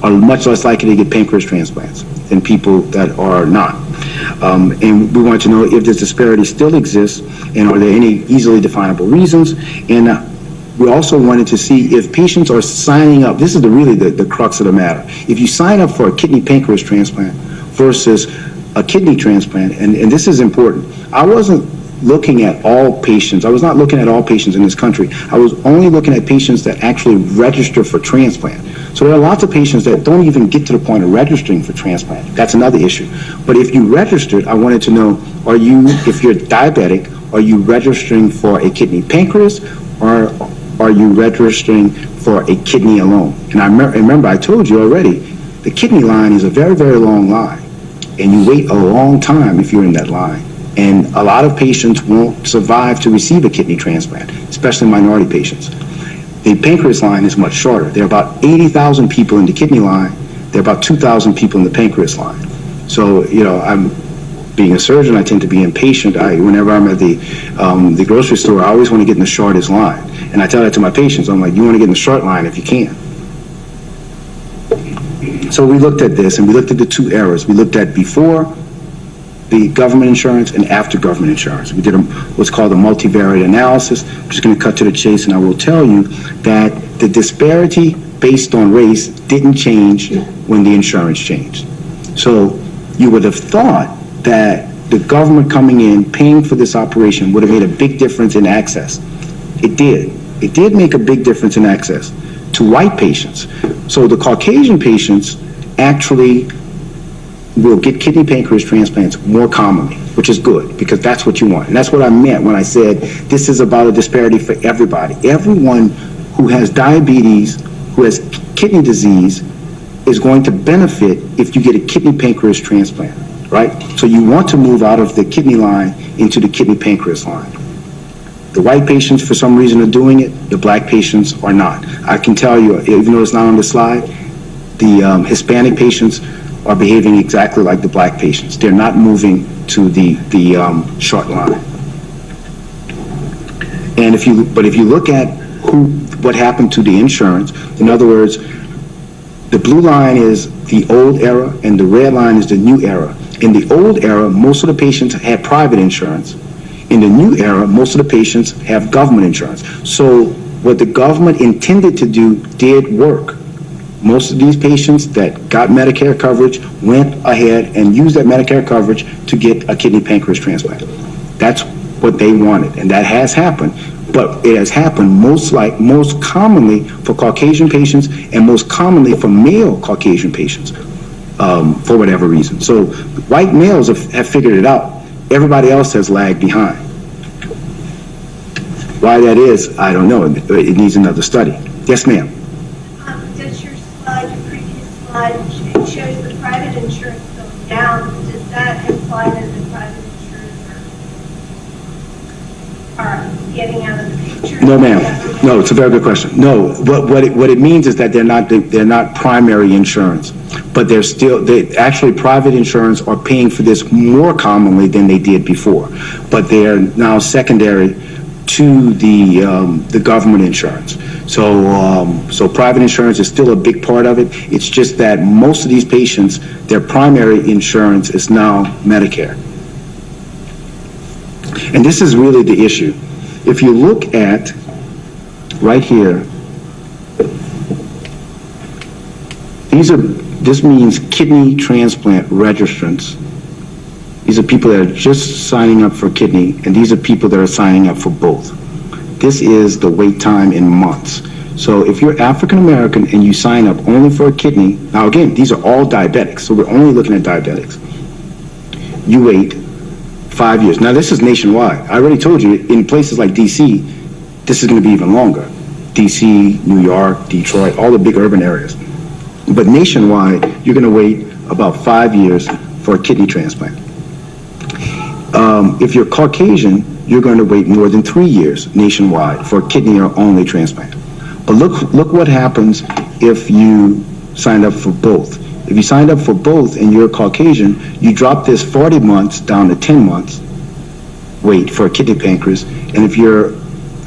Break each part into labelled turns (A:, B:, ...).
A: are much less likely to get pancreas transplants than people that are not. And we want to know if this disparity still exists, and are there any easily definable reasons. And we also wanted to see if patients are signing up. This is really the crux of the matter. If you sign up for a kidney pancreas transplant versus a kidney transplant, and this is important. I wasn't looking at all patients. I was not looking at all patients in this country. I was only looking at patients that actually register for transplant. So there are lots of patients that don't even get to the point of registering for transplant. That's another issue. But if you registered, I wanted to know, if you're diabetic, are you registering for a kidney pancreas, or are you registering for a kidney alone? And I remember I told you already, the kidney line is a very, very long line, and you wait a long time if you're in that line. And a lot of patients won't survive to receive a kidney transplant, especially minority patients. The pancreas line is much shorter. There are about 80,000 people in the kidney line. There are about 2,000 people in the pancreas line. So, I'm being a surgeon, I tend to be impatient. Whenever I'm at the grocery store, I always want to get in the shortest line. And I tell that to my patients. I'm like, you want to get in the short line if you can. So we looked at this, and we looked at the two eras. We looked at before the government insurance and after government insurance. We did what's called a multivariate analysis. I'm just going to cut to the chase, and I will tell you that the disparity based on race didn't change when the insurance changed. So you would have thought that the government coming in, paying for this operation would have made a big difference in access. It did. It did make a big difference in access to white patients. So the Caucasian patients actually will get kidney pancreas transplants more commonly, which is good, because that's what you want. And that's what I meant when I said this is about a disparity for everybody. Everyone who has diabetes, who has kidney disease, is going to benefit if you get a kidney pancreas transplant, right? So you want to move out of the kidney line into the kidney pancreas line. The white patients, for some reason, are doing it. The black patients are not. I can tell you, even though it's not on the slide, the Hispanic patients are behaving exactly like the black patients. They're not moving to the short line. And if you look at what happened to the insurance, in other words, the blue line is the old era and the red line is the new era. In the old era, most of the patients had private insurance. In the new era, most of the patients have government insurance. So what the government intended to do did work. Most of these patients that got Medicare coverage went ahead and used that Medicare coverage to get a kidney pancreas transplant. That's what they wanted, and that has happened. But it has happened most commonly for Caucasian patients and most commonly for male Caucasian patients for whatever reason. So white males have figured it out. Everybody else has lagged behind. Why that is, I don't know. It needs another study. Yes, ma'am.
B: Does your previous slide, it shows the private insurance going down. Does that imply that the private insurers are getting out of the picture?
A: No, ma'am. No, it's a very good question. No, what it means is that they're not primary insurance, but actually private insurance are paying for this more commonly than they did before, but they are now secondary to the government insurance. So private insurance is still a big part of it. It's just that most of these patients, their primary insurance is now Medicare. And this is really the issue. If you look at right here, this means kidney transplant registrants. These are people that are just signing up for kidney, and these are people that are signing up for both. This is the wait time in months. So if you're African American and you sign up only for a kidney, now again, these are all diabetics, so we're only looking at diabetics. You wait 5 years. Now this is nationwide. I already told you, in places like DC, this is going to be even longer. DC, New York, Detroit, all the big urban areas. But nationwide, you're going to wait about 5 years for a kidney transplant. If you're Caucasian, you're going to wait more than 3 years nationwide for a kidney or only transplant. But look what happens if you signed up for both. If you signed up for both and you're Caucasian, you drop this 40 months down to 10 months wait for a kidney pancreas. And if you're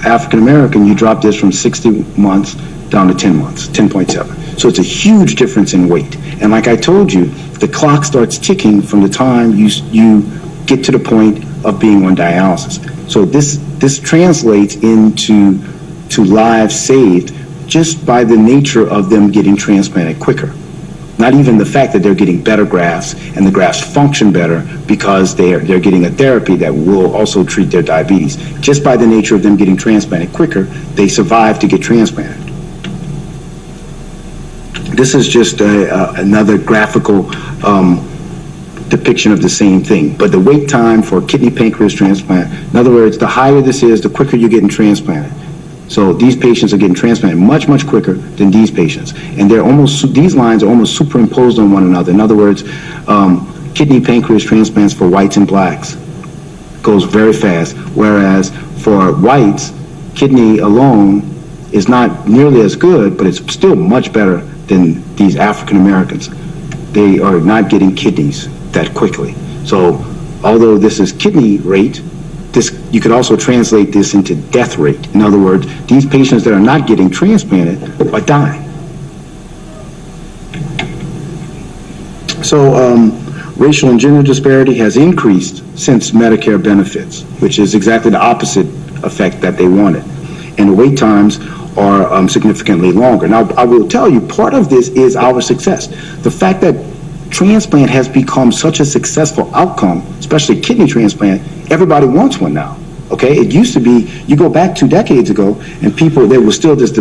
A: African American, you drop this from 60 months down to 10 months, 10.7. So it's a huge difference in weight. And like I told you, the clock starts ticking from the time you get to the point of being on dialysis. So this translates into lives saved just by the nature of them getting transplanted quicker. Not even the fact that they're getting better grafts and the grafts function better because they're getting a therapy that will also treat their diabetes. Just by the nature of them getting transplanted quicker, they survive to get transplanted. This is just another graphical depiction of the same thing. But the wait time for kidney pancreas transplant, in other words, the higher this is, the quicker you're getting transplanted. So these patients are getting transplanted much, much quicker than these patients. And these lines are almost superimposed on one another. In other words, kidney pancreas transplants for whites and blacks goes very fast, whereas for whites, kidney alone is not nearly as good, but it's still much better than these African Americans. They are not getting kidneys that quickly. So although this is kidney rate, you could also translate this into death rate. In other words, these patients that are not getting transplanted are dying. So racial and gender disparity has increased since Medicare benefits, which is exactly the opposite effect that they wanted. And the wait times are significantly longer. Now, I will tell you, part of this is our success. The fact that transplant has become such a successful outcome, especially kidney transplant, everybody wants one now. Okay, it used to be, you go back 2 decades ago, and there was still this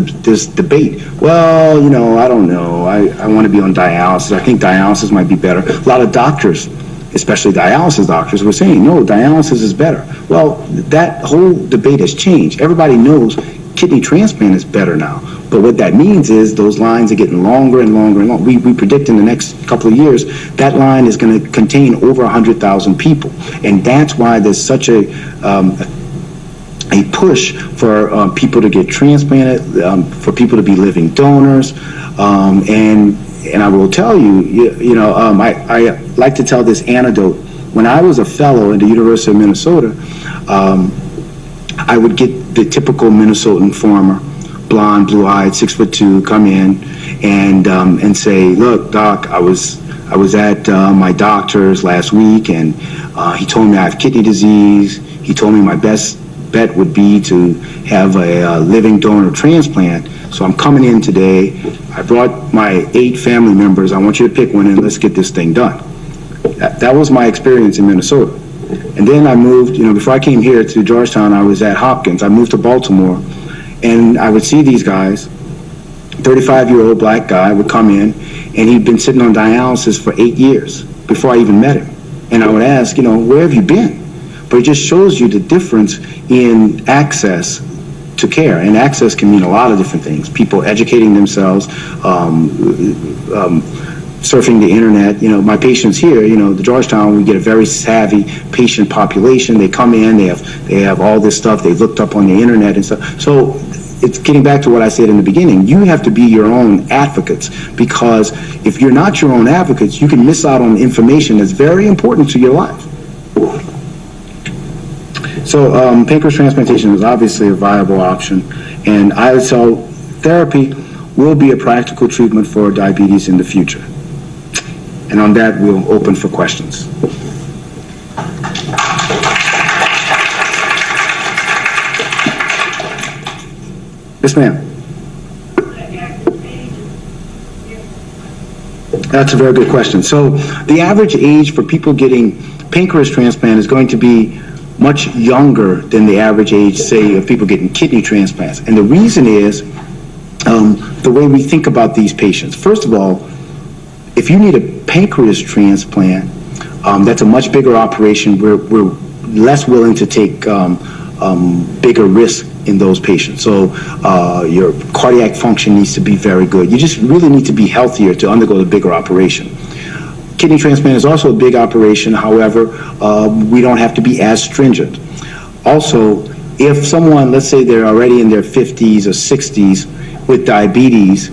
A: debate. Well, I don't know. I want to be on dialysis. I think dialysis might be better. A lot of doctors, especially dialysis doctors, were saying, no, dialysis is better. Well, that whole debate has changed. Everybody knows kidney transplant is better now. But what that means is those lines are getting longer and longer and longer. We predict in the next couple of years that line is going to contain over 100,000 people. And that's why there's such a push for people to get transplanted, for people to be living donors. And I will tell you, I like to tell this anecdote. When I was a fellow at the University of Minnesota, I would get the typical Minnesotan farmer, blonde, blue-eyed, 6'2", come in and say, "Look, doc, I was at my doctor's last week, and he told me I have kidney disease. He told me my best bet would be to have a living donor transplant. So I'm coming in today. I brought my 8 family members. I want you to pick one, and let's get this thing done." That was my experience in Minnesota. And then I moved, before I came here to Georgetown, I was at Hopkins. I moved to Baltimore, and I would see these guys. 35-year-old black guy would come in, and he'd been sitting on dialysis for 8 years before I even met him. And I would ask, where have you been? But it just shows you the difference in access to care. And access can mean a lot of different things. People educating themselves, surfing the internet. My patients here, the Georgetown, we get a very savvy patient population. They come in, they have all this stuff they looked up on the internet and stuff. So it's getting back to what I said in the beginning. You have to be your own advocates, because if you're not your own advocates, you can miss out on information that's very important to your life. So pancreas transplantation is obviously a viable option, and ISL therapy will be a practical treatment for diabetes in the future. And on that, we'll open for questions. Yes, ma'am. That's a very good question. So the average age for people getting pancreas transplant is going to be much younger than the average age, say, of people getting kidney transplants. And the reason is the way we think about these patients. First of all, if you need a pancreas transplant, that's a much bigger operation. We're less willing to take bigger risks in those patients. So your cardiac function needs to be very good. You just really need to be healthier to undergo the bigger operation. Kidney transplant is also a big operation. However, we don't have to be as stringent. Also, if someone, let's say they're already in their 50s or 60s with diabetes,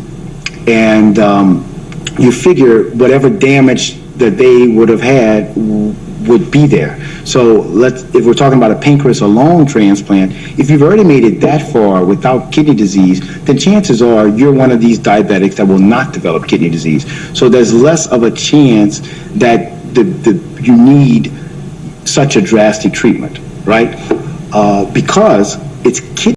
A: and you figure whatever damage that they would have had would be there. So if we're talking about a pancreas or lung transplant, if you've already made it that far without kidney disease, then chances are you're one of these diabetics that will not develop kidney disease. So there's less of a chance that you need such a drastic treatment, right? Because it's kidney